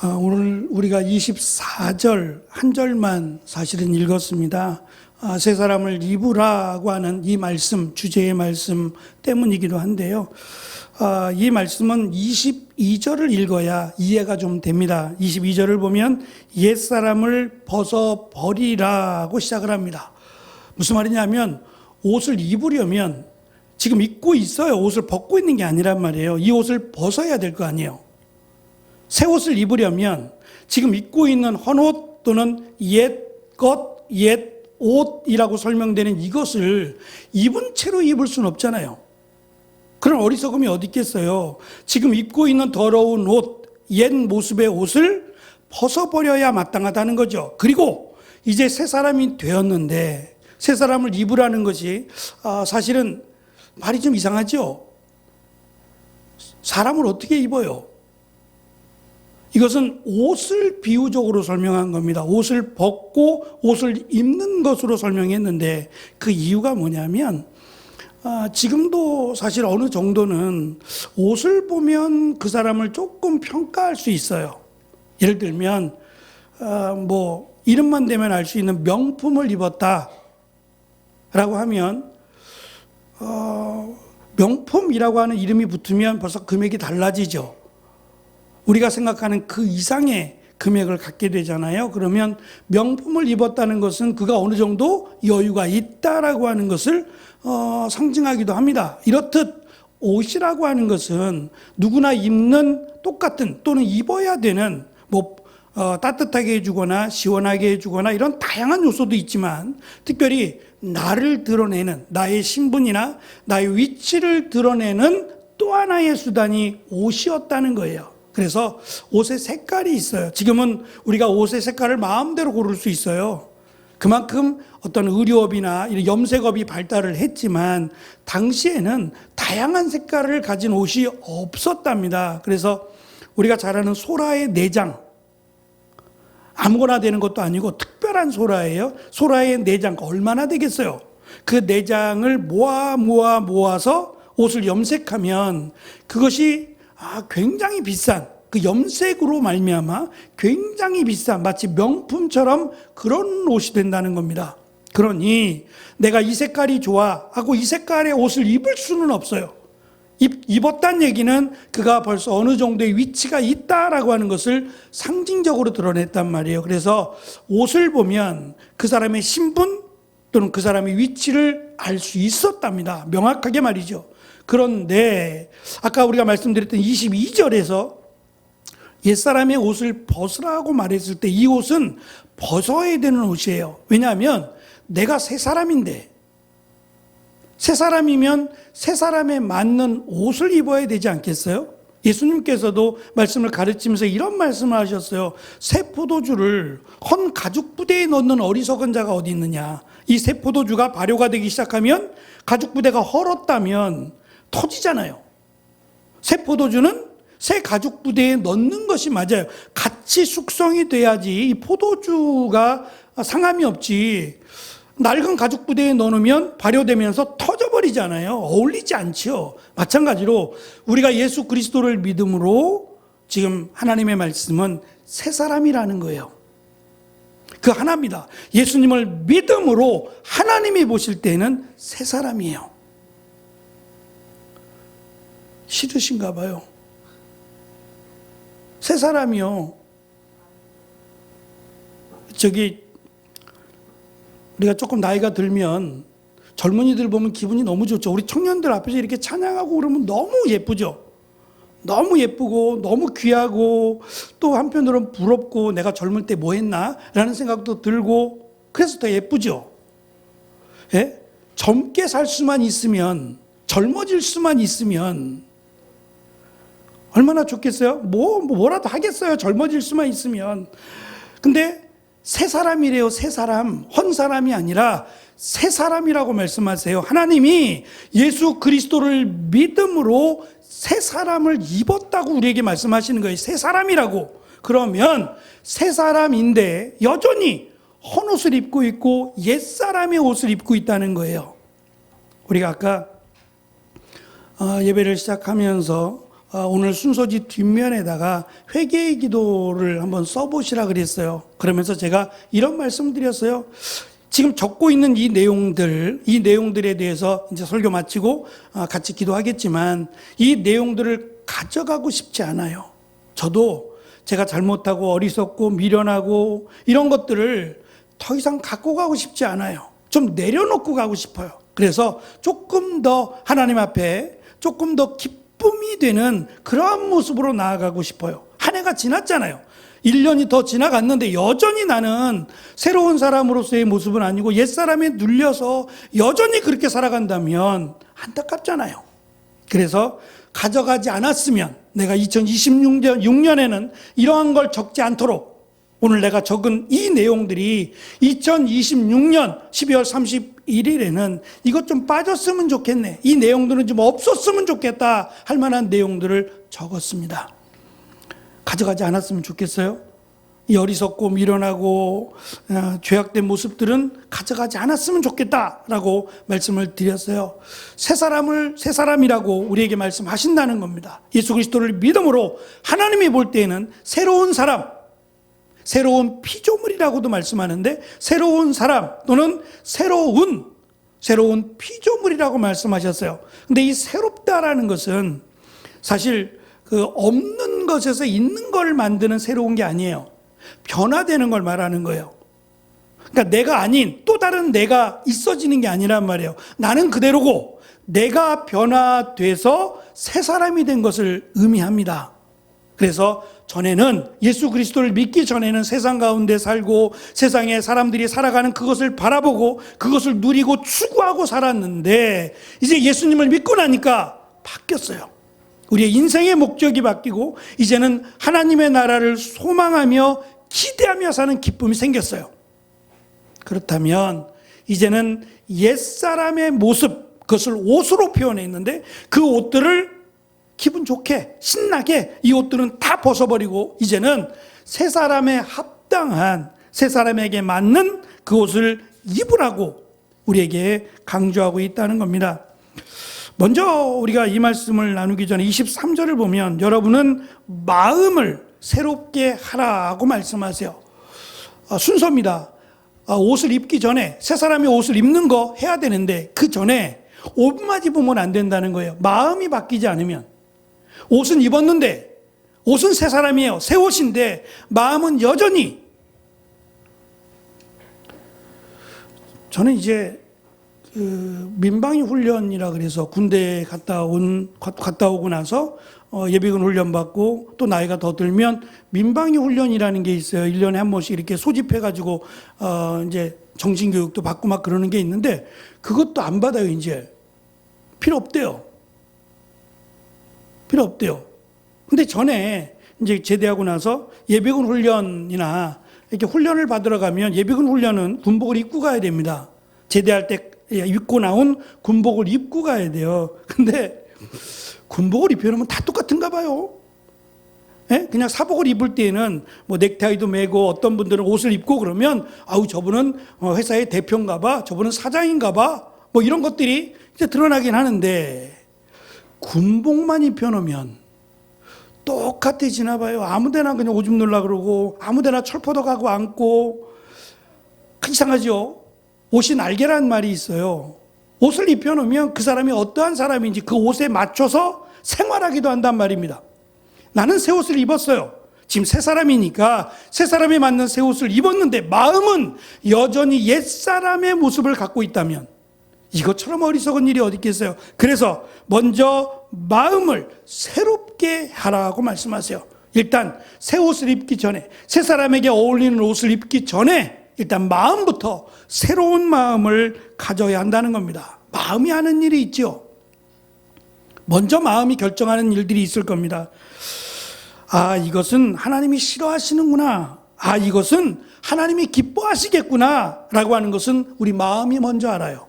오늘 우리가 24절 한 절만 사실은 읽었습니다. 새 사람을 입으라고 하는 이 말씀, 주제의 말씀 때문이기도 한데요. 이 말씀은 22절을 읽어야 이해가 좀 됩니다. 22절을 보면 옛사람을 벗어버리라고 시작을 합니다. 무슨 말이냐면 옷을 입으려면 지금 입고 있어요. 옷을 벗고 있는 게 아니란 말이에요. 이 옷을 벗어야 될 거 아니에요. 새 옷을 입으려면 지금 입고 있는 헌옷 또는 옛 것, 옛 옷이라고 설명되는 이것을 입은 채로 입을 수는 없잖아요. 그런 어리석음이 어디 있겠어요. 지금 입고 있는 더러운 옷, 옛 모습의 옷을 벗어버려야 마땅하다는 거죠. 그리고 이제 새 사람이 되었는데 새 사람을 입으라는 것이 사실은 말이 좀 이상하죠. 사람을 어떻게 입어요? 이것은 옷을 비유적으로 설명한 겁니다. 옷을 벗고 옷을 입는 것으로 설명했는데 그 이유가 뭐냐면 지금도 사실 어느 정도는 옷을 보면 그 사람을 조금 평가할 수 있어요. 예를 들면 이름만 대면 알 수 있는 명품을 입었다라고 하면 명품이라고 하는 이름이 붙으면 벌써 금액이 달라지죠. 우리가 생각하는 그 이상의 금액을 갖게 되잖아요. 그러면 명품을 입었다는 것은 그가 어느 정도 여유가 있다라고 하는 것을 상징하기도 합니다. 이렇듯 옷이라고 하는 것은 누구나 입는 똑같은 또는 입어야 되는 따뜻하게 해주거나 시원하게 해주거나 이런 다양한 요소도 있지만 특별히 나를 드러내는 나의 신분이나 나의 위치를 드러내는 또 하나의 수단이 옷이었다는 거예요. 그래서 옷의 색깔이 있어요. 지금은 우리가 옷의 색깔을 마음대로 고를 수 있어요. 그만큼 어떤 의료업이나 이런 염색업이 발달을 했지만 당시에는 다양한 색깔을 가진 옷이 없었답니다. 그래서 우리가 잘 아는 소라의 내장, 아무거나 되는 것도 아니고 특별한 소라예요. 소라의 내장 얼마나 되겠어요? 그 내장을 모아서 옷을 염색하면 그것이 굉장히 비싼 그 염색으로 말미암아 굉장히 비싼 마치 명품처럼 그런 옷이 된다는 겁니다. 그러니 내가 이 색깔이 좋아 하고 이 색깔의 옷을 입을 수는 없어요. 입었다는 얘기는 그가 벌써 어느 정도의 위치가 있다라고 하는 것을 상징적으로 드러냈단 말이에요. 그래서 옷을 보면 그 사람의 신분 또는 그 사람의 위치를 알 수 있었답니다. 명확하게 말이죠. 그런데 아까 우리가 말씀드렸던 22절에서 옛사람의 옷을 벗으라고 말했을 때 이 옷은 벗어야 되는 옷이에요. 왜냐하면 내가 새 사람인데 새 사람이면 새 사람에 맞는 옷을 입어야 되지 않겠어요? 예수님께서도 말씀을 가르치면서 이런 말씀을 하셨어요. 새 포도주를 헌 가죽 부대에 넣는 어리석은 자가 어디 있느냐. 이 새 포도주가 발효가 되기 시작하면 가죽 부대가 헐었다면 터지잖아요. 새 포도주는 새 가죽 부대에 넣는 것이 맞아요. 같이 숙성이 돼야지 이 포도주가 상함이 없지. 낡은 가죽 부대에 넣으면 발효되면서 터져버리잖아요. 어울리지 않죠. 마찬가지로 우리가 예수 그리스도를 믿음으로 지금 하나님의 말씀은 새 사람이라는 거예요. 그 하나입니다. 예수님을 믿음으로 하나님이 보실 때는 새 사람이에요. 싫으신가 봐요. 새 사람이요. 우리가 조금 나이가 들면 젊은이들 보면 기분이 너무 좋죠. 우리 청년들 앞에서 이렇게 찬양하고 그러면 너무 예쁘죠. 너무 예쁘고 너무 귀하고 또 한편으로는 부럽고 내가 젊을 때 뭐 했나? 라는 생각도 들고 그래서 더 예쁘죠. 예? 젊게 살 수만 있으면 젊어질 수만 있으면 얼마나 좋겠어요? 뭐라도 하겠어요. 젊어질 수만 있으면. 근데 새 사람이래요. 새 사람. 헌 사람이 아니라 새 사람이라고 말씀하세요. 하나님이 예수 그리스도를 믿음으로 새 사람을 입었다고 우리에게 말씀하시는 거예요. 새 사람이라고. 그러면 새 사람인데 여전히 헌 옷을 입고 있고 옛 사람의 옷을 입고 있다는 거예요. 우리가 아까 예배를 시작하면서 오늘 순서지 뒷면에다가 회개의 기도를 한번 써보시라 그랬어요. 그러면서 제가 이런 말씀 드렸어요. 지금 적고 있는 이 내용들에 대해서 이제 설교 마치고 같이 기도하겠지만 이 내용들을 가져가고 싶지 않아요. 저도 제가 잘못하고 어리석고 미련하고 이런 것들을 더 이상 갖고 가고 싶지 않아요. 좀 내려놓고 가고 싶어요. 그래서 조금 더 하나님 앞에 조금 더 기쁨이 되는 그러한 모습으로 나아가고 싶어요. 한 해가 지났잖아요. 1년이 더 지나갔는데 여전히 나는 새로운 사람으로서의 모습은 아니고 옛사람에 눌려서 여전히 그렇게 살아간다면 안타깝잖아요. 그래서 가져가지 않았으면 내가 2026년에는 이러한 걸 적지 않도록 오늘 내가 적은 이 내용들이 2026년 12월 31일에는 이것 좀 빠졌으면 좋겠네. 이 내용들은 좀 없었으면 좋겠다 할 만한 내용들을 적었습니다. 가져가지 않았으면 좋겠어요. 이 어리석고 미련하고 죄악된 모습들은 가져가지 않았으면 좋겠다라고 말씀을 드렸어요. 새 사람이라고 우리에게 말씀하신다는 겁니다. 예수 그리스도를 믿음으로 하나님이 볼 때에는 새로운 사람, 새로운 피조물이라고도 말씀하는데 새로운 사람 또는 새로운 피조물이라고 말씀하셨어요. 근데 이 새롭다라는 것은 사실 그 없는 것에서 있는 걸 만드는 새로운 게 아니에요. 변화되는 걸 말하는 거예요. 그러니까 내가 아닌 또 다른 내가 있어지는 게 아니란 말이에요. 나는 그대로고 내가 변화돼서 새 사람이 된 것을 의미합니다. 그래서 전에는 예수 그리스도를 믿기 전에는 세상 가운데 살고 세상에 사람들이 살아가는 그것을 바라보고 그것을 누리고 추구하고 살았는데 이제 예수님을 믿고 나니까 바뀌었어요. 우리의 인생의 목적이 바뀌고 이제는 하나님의 나라를 소망하며 기대하며 사는 기쁨이 생겼어요. 그렇다면 이제는 옛사람의 모습, 그것을 옷으로 표현했는데 그 옷들을 기분 좋게 신나게 이 옷들은 다 벗어버리고 이제는 새 사람에 합당한 새 사람에게 맞는 그 옷을 입으라고 우리에게 강조하고 있다는 겁니다. 먼저 우리가 이 말씀을 나누기 전에 23절을 보면 여러분은 마음을 새롭게 하라고 말씀하세요. 순서입니다. 옷을 입기 전에 새 사람이 옷을 입는 거 해야 되는데 그 전에 옷만 입으면 안 된다는 거예요. 마음이 바뀌지 않으면. 옷은 입었는데 옷은 새 사람이에요. 새 옷인데 마음은 여전히. 저는 이제 민방위 훈련이라 그래서 군대에 갔다 오고 나서 예비군 훈련 받고 또 나이가 더 들면 민방위 훈련이라는 게 있어요. 1년에 한 번씩 이렇게 소집해가지고 이제 정신교육도 받고 막 그러는 게 있는데 그것도 안 받아요. 이제 필요 없대요. 근데 전에 이제 제대하고 나서 예비군 훈련이나 이렇게 훈련을 받으러 가면 예비군 훈련은 군복을 입고 가야 됩니다. 제대할 때 입고 나온 군복을 입고 가야 돼요. 근데 군복을 입혀놓으면 다 똑같은가 봐요. 예? 그냥 사복을 입을 때에는 뭐 넥타이도 매고 어떤 분들은 옷을 입고 그러면 아우 저분은 회사의 대표인가 봐, 저분은 사장인가 봐, 뭐 이런 것들이 이제 드러나긴 하는데 군복만 입혀놓으면 똑같아지나 봐요. 아무데나 그냥 오줌 눌라 그러고 아무데나 철포도 가고 앉고 이상하죠. 옷이 날개라는 말이 있어요. 옷을 입혀놓으면 그 사람이 어떠한 사람인지 그 옷에 맞춰서 생활하기도 한단 말입니다. 나는 새 옷을 입었어요. 지금 새 사람이니까 새 사람에 맞는 새 옷을 입었는데 마음은 여전히 옛 사람의 모습을 갖고 있다면 이것처럼 어리석은 일이 어디 있겠어요. 그래서 먼저 마음을 새롭게 하라고 말씀하세요. 일단 새 옷을 입기 전에 새 사람에게 어울리는 옷을 입기 전에 일단 마음부터 새로운 마음을 가져야 한다는 겁니다. 마음이 하는 일이 있죠. 먼저 마음이 결정하는 일들이 있을 겁니다. 아, 이것은 하나님이 싫어하시는구나. 아, 이것은 하나님이 기뻐하시겠구나. 라고 하는 것은 우리 마음이 먼저 알아요.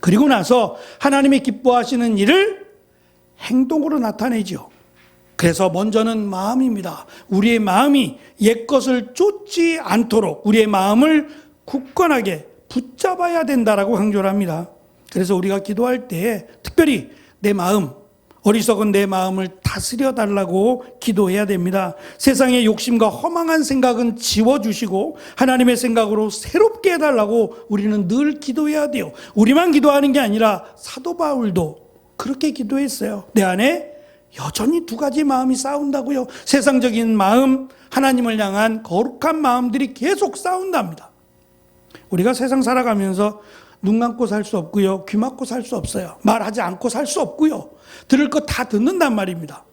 그리고 나서 하나님이 기뻐하시는 일을 행동으로 나타내죠. 그래서 먼저는 마음입니다. 우리의 마음이 옛것을 쫓지 않도록 우리의 마음을 굳건하게 붙잡아야 된다라고 강조를 합니다. 그래서 우리가 기도할 때 특별히 내 마음 어리석은 내 마음을 다스려 달라고 기도해야 됩니다. 세상의 욕심과 허망한 생각은 지워주시고 하나님의 생각으로 새롭게 해달라고 우리는 늘 기도해야 돼요. 우리만 기도하는 게 아니라 사도 바울도 그렇게 기도했어요. 내 안에 여전히 두 가지 마음이 싸운다고요. 세상적인 마음, 하나님을 향한 거룩한 마음들이 계속 싸운답니다. 우리가 세상 살아가면서 눈 감고 살 수 없고요. 귀 막고 살 수 없어요. 말하지 않고 살 수 없고요. 들을 거 다 듣는단 말입니다.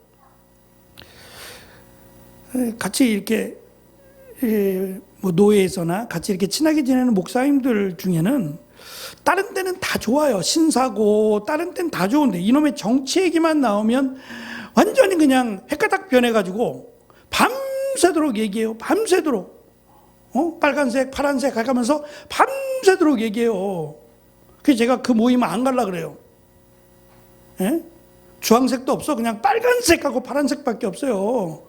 같이 이렇게 노예에서나 같이 이렇게 친하게 지내는 목사님들 중에는 다른 때는 다 좋아요. 신사고 다른 때는 다 좋은데 이놈의 정치 얘기만 나오면 완전히 그냥 헷가닥 변해가지고 밤새도록 얘기해요. 밤새도록. 빨간색, 파란색 가면서 밤새도록 얘기해요. 그래서 제가 그 모임을 안 가려고 그래요. 예? 주황색도 없어. 그냥 빨간색하고 파란색밖에 없어요.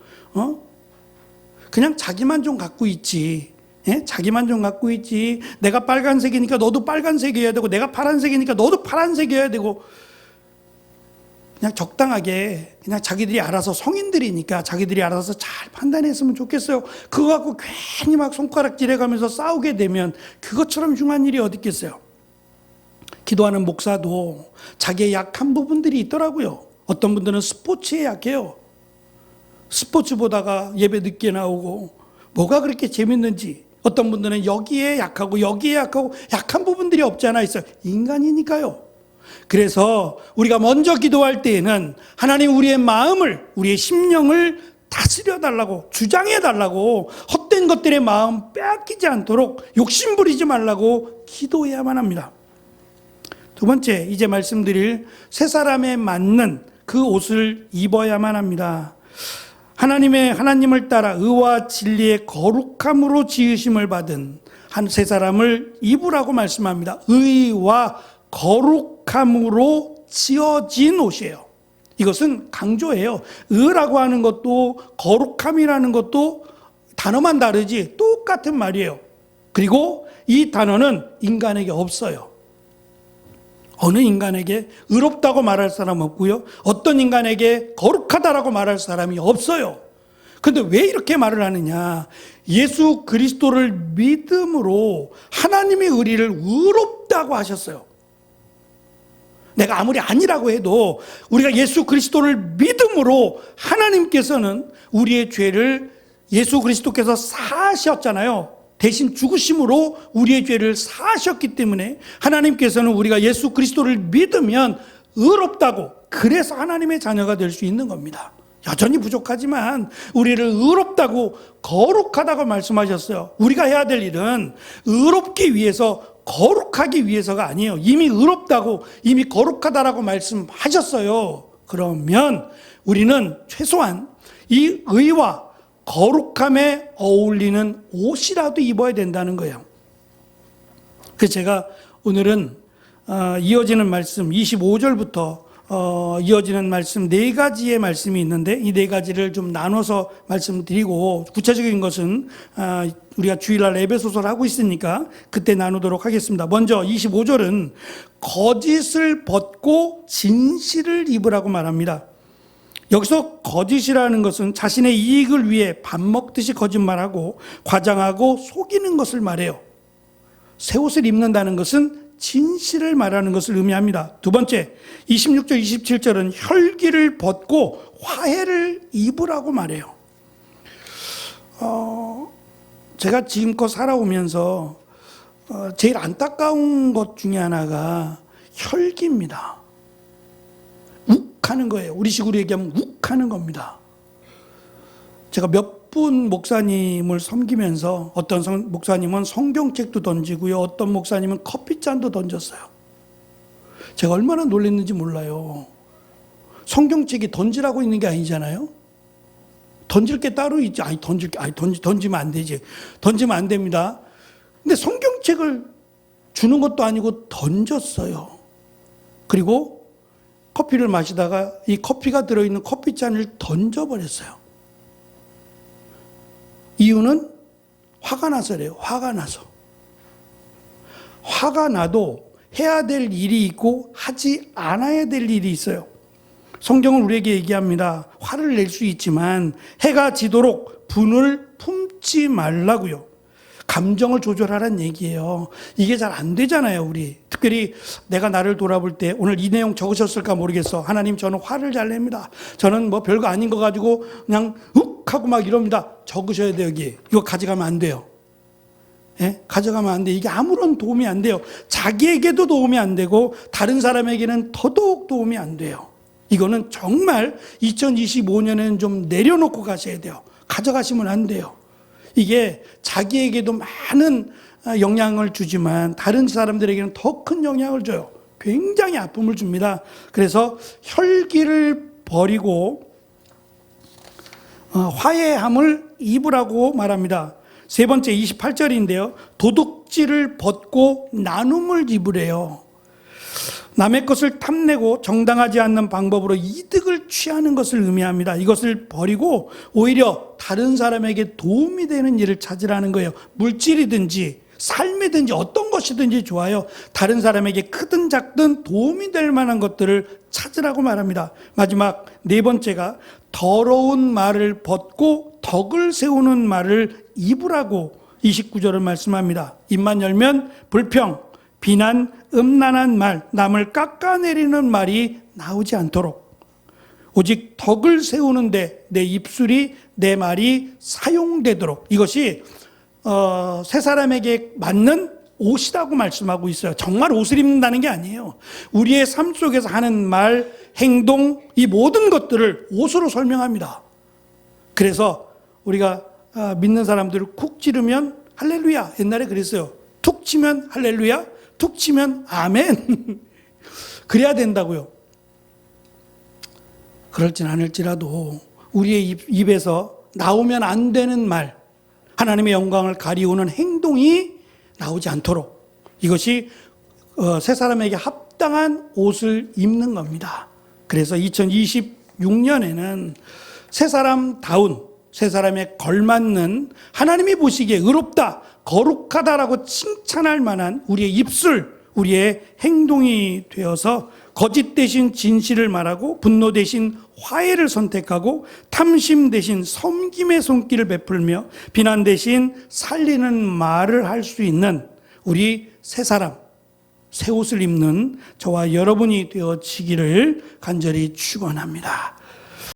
그냥 자기만 좀 갖고 있지. 예? 자기만 좀 갖고 있지. 내가 빨간색이니까 너도 빨간색이어야 되고, 내가 파란색이니까 너도 파란색이어야 되고, 그냥 적당하게 그냥 자기들이 알아서 성인들이니까 자기들이 알아서 잘 판단했으면 좋겠어요. 그거 갖고 괜히 막 손가락질해가면서 싸우게 되면 그것처럼 흉한 일이 어디 있겠어요. 기도하는 목사도 자기의 약한 부분들이 있더라고요. 어떤 분들은 스포츠에 약해요. 스포츠 보다가 예배 늦게 나오고 뭐가 그렇게 재밌는지. 어떤 분들은 여기에 약하고 여기에 약하고 약한 부분들이 없지 않아 있어요. 인간이니까요. 그래서 우리가 먼저 기도할 때에는 하나님 우리의 마음을, 우리의 심령을 다스려 달라고, 주장해 달라고, 헛된 것들의 마음 빼앗기지 않도록 욕심 부리지 말라고 기도해야만 합니다. 두 번째, 이제 말씀드릴 새 사람에 맞는 그 옷을 입어야만 합니다. 하나님을 따라 의와 진리의 거룩함으로 지으심을 받은 한 새 사람을 입으라고 말씀합니다. 의와 거룩함으로 지어진 옷이에요. 이것은 강조해요. 의라고 하는 것도 거룩함이라는 것도 단어만 다르지 똑같은 말이에요. 그리고 이 단어는 인간에게 없어요. 어느 인간에게 의롭다고 말할 사람 없고요. 어떤 인간에게 거룩하다라고 말할 사람이 없어요. 근데 왜 이렇게 말을 하느냐? 예수 그리스도를 믿음으로 하나님의 의리를 의롭다고 하셨어요. 내가 아무리 아니라고 해도 우리가 예수 그리스도를 믿음으로 하나님께서는 우리의 죄를 예수 그리스도께서 사하셨잖아요. 대신 죽으심으로 우리의 죄를 사하셨기 때문에 하나님께서는 우리가 예수 그리스도를 믿으면 의롭다고, 그래서 하나님의 자녀가 될 수 있는 겁니다. 여전히 부족하지만 우리를 의롭다고 거룩하다고 말씀하셨어요. 우리가 해야 될 일은 의롭기 위해서, 거룩하기 위해서가 아니에요. 이미 의롭다고, 이미 거룩하다라고 말씀하셨어요. 그러면 우리는 최소한 이 의와 거룩함에 어울리는 옷이라도 입어야 된다는 거예요. 그래서 제가 오늘은 이어지는 말씀 25절부터 이어지는 말씀 네 가지의 말씀이 있는데 이 네 가지를 좀 나눠서 말씀드리고, 구체적인 것은 우리가 주일날 예배소설 하고 있으니까 그때 나누도록 하겠습니다. 먼저 25절은 거짓을 벗고 진실을 입으라고 말합니다. 여기서 거짓이라는 것은 자신의 이익을 위해 밥 먹듯이 거짓말하고 과장하고 속이는 것을 말해요. 새 옷을 입는다는 것은 진실을 말하는 것을 의미합니다. 두 번째, 26절, 27절은 혈기를 벗고 화해를 입으라고 말해요. 제가 지금껏 살아오면서 제일 안타까운 것 중에 하나가 혈기입니다. 욱하는 거예요. 우리식으로 얘기하면 욱하는 겁니다. 제가 몇 분 목사님을 섬기면서 어떤 목사님은 성경책도 던지고요. 어떤 목사님은 커피잔도 던졌어요. 제가 얼마나 놀랐는지 몰라요. 성경책이 던지라고 있는 게 아니잖아요. 던질 게 따로 있지. 던지면 안 되지. 던지면 안 됩니다. 근데 성경책을 주는 것도 아니고 던졌어요. 그리고 커피를 마시다가 이 커피가 들어있는 커피잔을 던져버렸어요. 이유는 화가 나서래요. 화가 나서. 화가 나도 해야 될 일이 있고 하지 않아야 될 일이 있어요. 성경은 우리에게 얘기합니다. 화를 낼 수 있지만 해가 지도록 분을 품지 말라고요. 감정을 조절하라는 얘기예요. 이게 잘 안 되잖아요, 우리. 특별히 내가 나를 돌아볼 때 오늘 이 내용 적으셨을까 모르겠어. 하나님, 저는 화를 잘 냅니다. 저는 뭐 별거 아닌 거 가지고 그냥 욱 하고 막 이럽니다. 적으셔야 돼요, 여기. 이거 가져가면 안 돼요. 예? 가져가면 안 돼. 이게 아무런 도움이 안 돼요. 자기에게도 도움이 안 되고 다른 사람에게는 더더욱 도움이 안 돼요. 이거는 정말 2025년에는 좀 내려놓고 가셔야 돼요. 가져가시면 안 돼요. 이게 자기에게도 많은 영향을 주지만 다른 사람들에게는 더 큰 영향을 줘요. 굉장히 아픔을 줍니다. 그래서 혈기를 버리고 화해함을 입으라고 말합니다. 세 번째 28절인데요. 도둑질을 벗고 나눔을 입으래요. 남의 것을 탐내고 정당하지 않는 방법으로 이득을 취하는 것을 의미합니다. 이것을 버리고 오히려 다른 사람에게 도움이 되는 일을 찾으라는 거예요. 물질이든지 삶이든지 어떤 것이든지 좋아요. 다른 사람에게 크든 작든 도움이 될 만한 것들을 찾으라고 말합니다. 마지막 네 번째가 더러운 말을 벗고 덕을 세우는 말을 입으라고 29절을 말씀합니다. 입만 열면 불평, 비난, 음란한 말, 남을 깎아내리는 말이 나오지 않도록 오직 덕을 세우는데 내 입술이, 내 말이 사용되도록, 이것이 세 사람에게 맞는 옷이라고 말씀하고 있어요. 정말 옷을 입는다는 게 아니에요. 우리의 삶 속에서 하는 말, 행동, 이 모든 것들을 옷으로 설명합니다. 그래서 우리가 믿는 사람들을 쿡 찌르면 할렐루야, 옛날에 그랬어요. 툭 치면 할렐루야, 툭 치면 아멘. 그래야 된다고요. 그럴진 않을지라도 우리의 입에서 나오면 안 되는 말, 하나님의 영광을 가리우는 행동이 나오지 않도록, 이것이 세 사람에게 합당한 옷을 입는 겁니다. 그래서 2026년에는 세 사람다운, 세 사람에 걸맞는, 하나님이 보시기에 의롭다, 거룩하다라고 칭찬할 만한 우리의 입술, 우리의 행동이 되어서 거짓 대신 진실을 말하고 분노 대신 화해를 선택하고 탐심 대신 섬김의 손길을 베풀며 비난 대신 살리는 말을 할 수 있는 우리 새 사람, 새 옷을 입는 저와 여러분이 되어지기를 간절히 축원합니다.